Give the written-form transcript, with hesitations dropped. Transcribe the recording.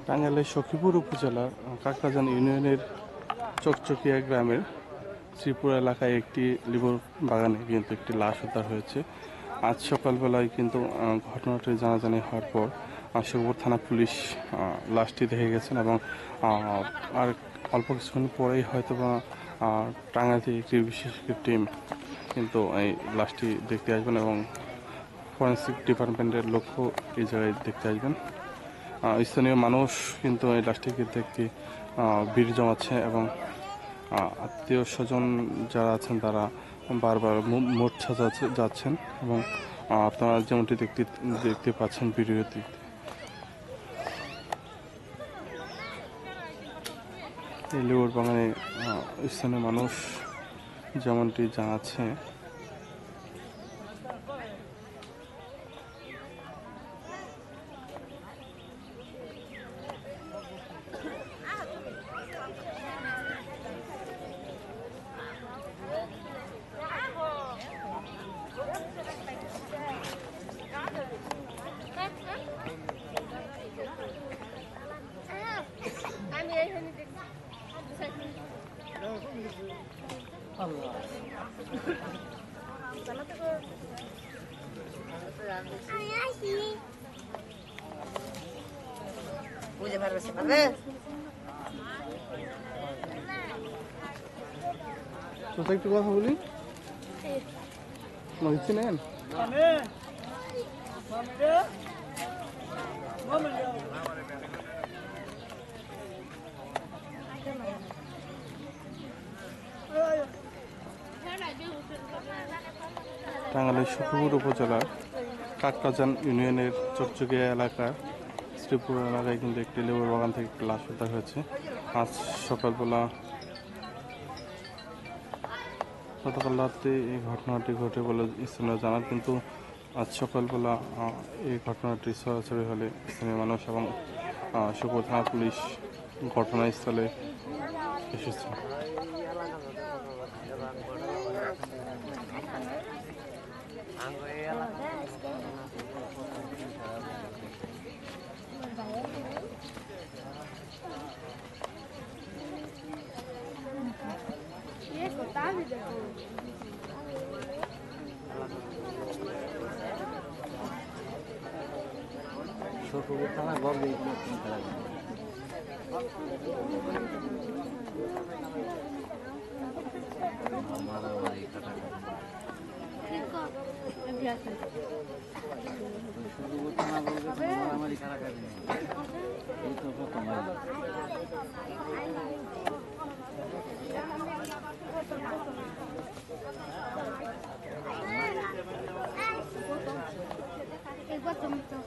টাঙ্গাইলের সখীপুর উপজেলার কাকরাজান ইউনিয়নের চকচকিয়া গ্রামের শ্রীপুর এলাকায় একটি লিবর বাগানে কিন্তু একটি লাশ উদ্ধার হয়েছে। আজ সকালবেলায় কিন্তু ঘটনাটি জানাজানি হওয়ার পর সখীপুর থানা পুলিশ লাশটি দেখে গেছেন এবং আর অল্প কিছুক্ষণ পরেই হয়তো বা টাঙ্গাইল থেকে একটি বিশেষ টিম কিন্তু এই লাশটি দেখতে আসবেন এবং ফরেন্সিক ডিপার্টমেন্টের লোকও এই জায়গায় দেখতে আসবেন। স্থানীয় মানুষ কিন্তু এই লাশটিকে দেখতে ভিড় জমাচ্ছে এবং আত্মীয় স্বজন যারা আছেন তারা বারবার মোর্চা যাচ্ছেন এবং আপনারা যেমনটি দেখতে পাচ্ছেন ভিডিওতে। এই লেবুর বাগানে স্থানীয় মানুষ যেমনটি জানাচ্ছে বুঝে পারবে তো একটু কথা বলি, মাগছি নেন টাঙ্গাইলের সখীপুর উপজেলার কাকরাজান ইউনিয়নের চকচকিয়া এলাকার শ্রীপুর এলাকায় কিন্তু একটি লেবুর বাগান থেকে একটি লাশ উদ্ধার হয়েছে। আজ সকালবেলা গতকাল রাতে এই ঘটনাটি ঘটে বলে স্থানীয় জানান, কিন্তু আজ সকালবেলা এই ঘটনাটি ছড়াছড়ি হলে স্থানীয় মানুষ এবং সখীপুর থানা পুলিশ ঘটনাস্থলে এসেছে। সখীপুর থানা গর্বে মারামারি কাটাকাটি এই তো প্রথম একবার তুমি তো